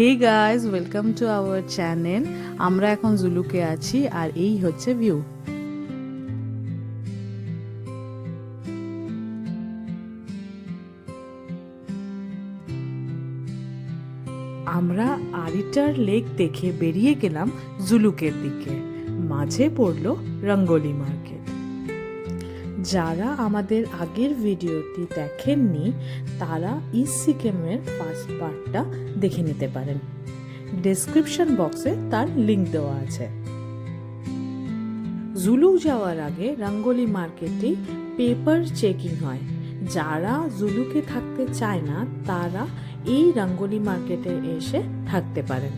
Hey guys, welcome to our channel. আমরা এখন জুলুকে আছি আর এই হচ্ছে ভিউ। আমরা আরিটার লেক দেখে বেরিয়ে গেলাম জুলুকের দিকে। মাঝে পড়লো রঙ্গোলি মার্কেট। যারা আমাদের আগের ভিডিওটি দেখেননি তারা ইস্ট সিকিমের ফার্স্ট পার্টটা দেখে নিতে পারেন। ডেসক্রিপশন বক্সে তার লিংক দেওয়া আছে। জুলুক যাওয়ার আগে রঙ্গোলি মার্কেটে পেপার চেকিং হয়। যারা জুলুকে থাকতে চায় না তারা এই রঙ্গোলি মার্কেটে এসে থাকতে পারেন।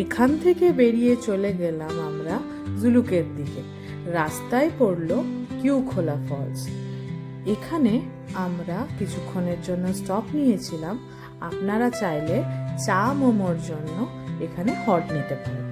এখান থেকে বেরিয়ে চলে গেলাম আমরা জুলুকের দিকে। রাস্তায় পড়লো কিউখোলা ফলস। এখানে আমরা কিছুক্ষণের জন্য স্টপ নিয়েছিলাম। আপনারা চাইলে চা মোমোর জন্য এখানে হল্ট নিতে পারেন।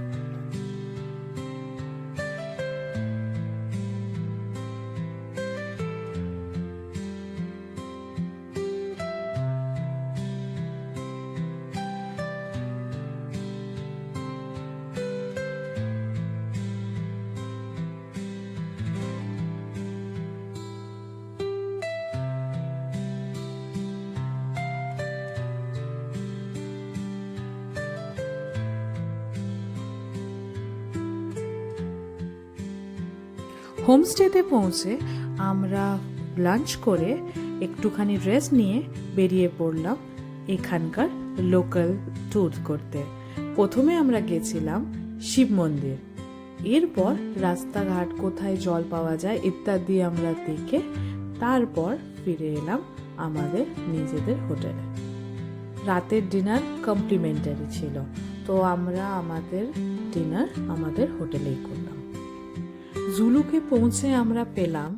হোমস্টেতে পৌঁছে আমরা লাঞ্চ করে একটুখানি রেস্ট নিয়ে বেরিয়ে পড়লাম এখানকার লোকাল ট্যুর করতে। প্রথমে আমরা গেছিলাম শিব মন্দির, এরপর রাস্তাঘাট কোথায় জল পাওয়া যায় ইত্যাদি আমরা দেখে তারপর ফিরে এলাম আমাদের নিজেদের হোটেলে। রাতের ডিনার কমপ্লিমেন্টারি ছিল, তো আমরা আমাদের ডিনার আমাদের হোটেলেই করলাম। জুলুকে পৌঁছে আমরা পেলাম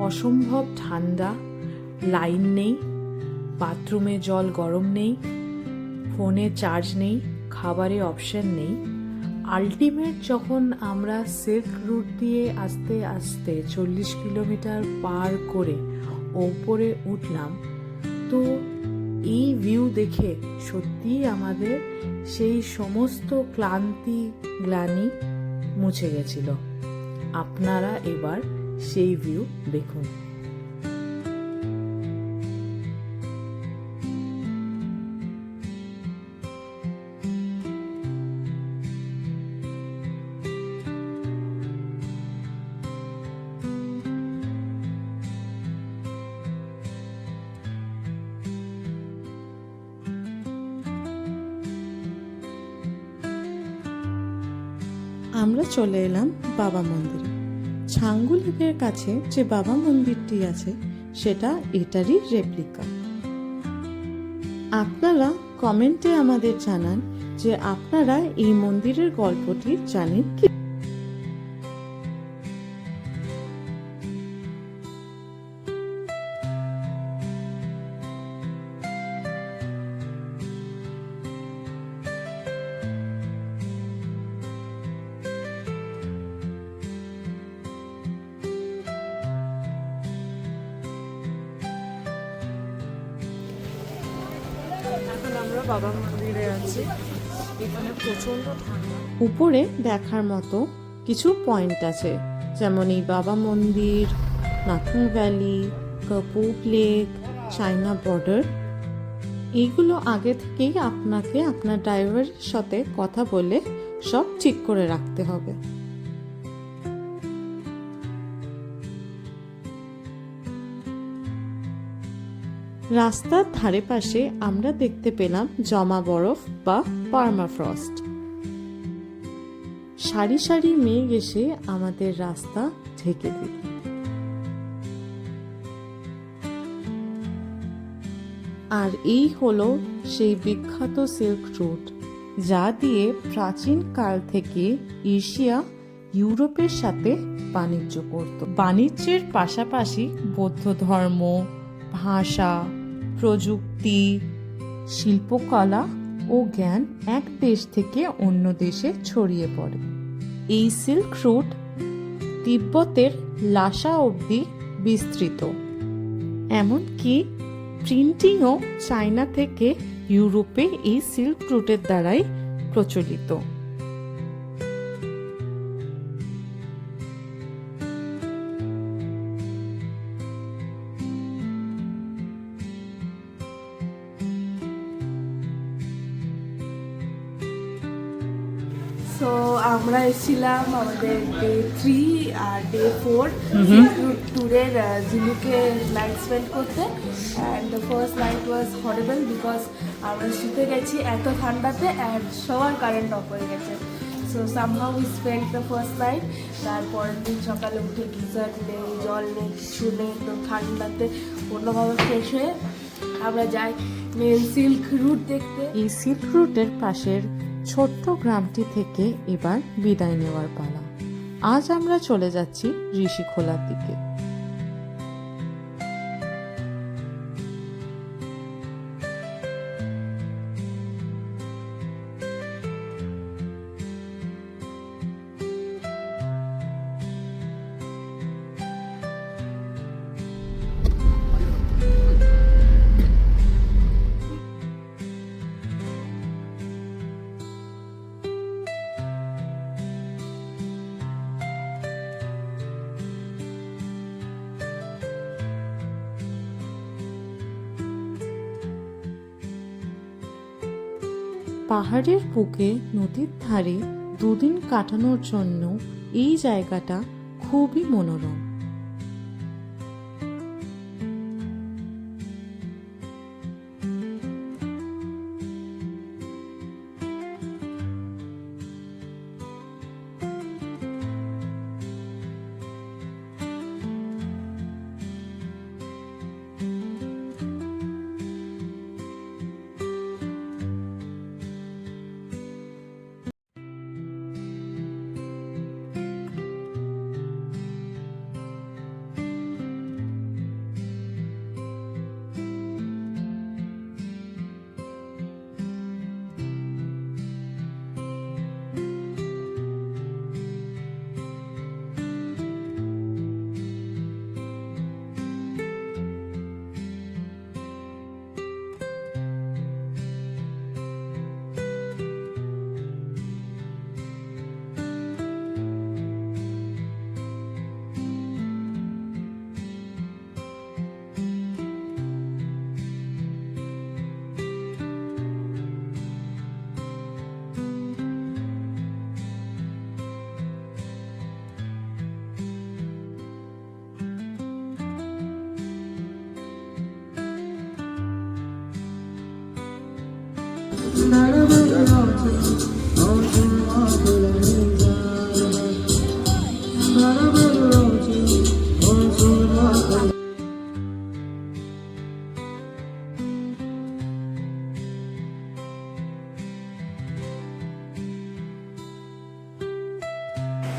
অসম্ভব ঠান্ডা, লাইন নেই, বাথরুমে জল গরম নেই, ফোনে চার্জ নেই, খাবারে অপশন নেই। আলটিমেট যখন আমরা সিল্ক রুট দিয়ে আস্তে আস্তে 40 কিলোমিটার পার করে ওপরে উঠলাম, তো এই ভিউ দেখে সত্যিই আমাদের সেই সমস্ত ক্লান্তি গ্লানি মুছে গেছিল। আপনারা এবার সেই ভিউ দেখুন। আমরা চলে এলাম বাবা মন্দিরে। ছাঙ্গু লেকের কাছে যে বাবা মন্দিরটি আছে সেটা এটারই রেপ্লিকা। আপনারা কমেন্টে আমাদের জানান যে আপনারা এই মন্দিরের গল্পটি জানেন কি। এখন আমরা বাবা মন্দিরে আছি। এখানে প্রচন্ড ঠান্ডা। উপরে দেখার মতো কিছু পয়েন্ট আছে, যেমন এই বাবা মন্দির, নাথুং ভ্যালি, কাপুপ লেক, চায়না বর্ডার। এইগুলো আগে থেকেই আপনাকে আপনার ড্রাইভারের সাথে কথা বলে সব ঠিক করে রাখতে হবে। রাস্তার ধারে পাশে আমরা দেখতে পেলাম জমা বরফ বা পার্মাফ্রস্ট। সারি সারি মেঘ এসে আমাদের রাস্তা ঢেকে দিল। আর এই হলো সেই বিখ্যাত সিল্ক রুট, যা দিয়ে প্রাচীন কাল থেকে এশিয়া ইউরোপের সাথে বাণিজ্য করত। বাণিজ্যের পাশাপাশি বৌদ্ধ ধর্ম, ভাষা, প্রযুক্তি, শিল্পকলা ও জ্ঞান এক দেশ থেকে অন্য দেশে ছড়িয়ে পড়ে। এই সিল্ক রুট তিব্বতের লাসা অবধি বিস্তৃত। এমনকি প্রিন্টিংও চায়না থেকে ইউরোপে এই সিল্ক রুটের দ্বারাই প্রচলিত। সো আমরা এসেছিলাম আমাদের ডে 3 আর ডে 4 ট্যুরের জিলুকে নাইট স্পেন্ড করতে। And the first night was horrible because আমরা শুতে গেছি এত ঠান্ডাতে অ্যান্ড সবার কারেন্ট অফ হয়ে গেছে। So somehow we spend the first night. তারপরের দিন সকালে উঠে গিজার নেই, জল নেই, কিছু নেই, একদম ঠান্ডাতে অন্যভাবে ফ্রেশ হয়ে আমরা যাই মেন সিল্ক রুট দেখতে। এই সিল্ক রুটের পাশের ছোট্ট গ্রামটি থেকে এবার বিদায় নেওয়ার পালা। আজ আমরা চলে যাচ্ছি ঋষিখোলার দিকে। পাহাড়ের বুকে নদীর ধারে দুদিন কাটানোর জন্য এই জায়গাটা খুবই মনোরম।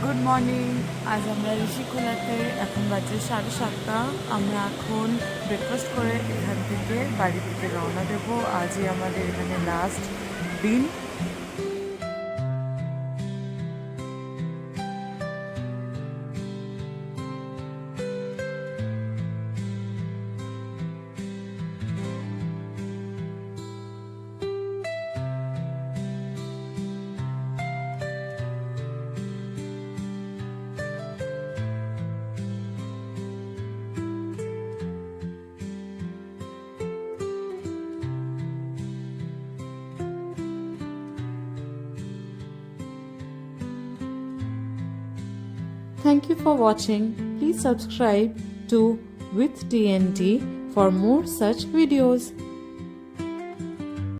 Good morning. আজ আমরা ঋষিখোলাতে, এখন বাজে 7:30। আমরা এখন ব্রেকফাস্ট করে এখান থেকে বাড়ির দিকে রওনা দেবো। আজই আমাদের এখানে লাস্ট দিন। Thank you for watching. Please subscribe to With DND for more such videos.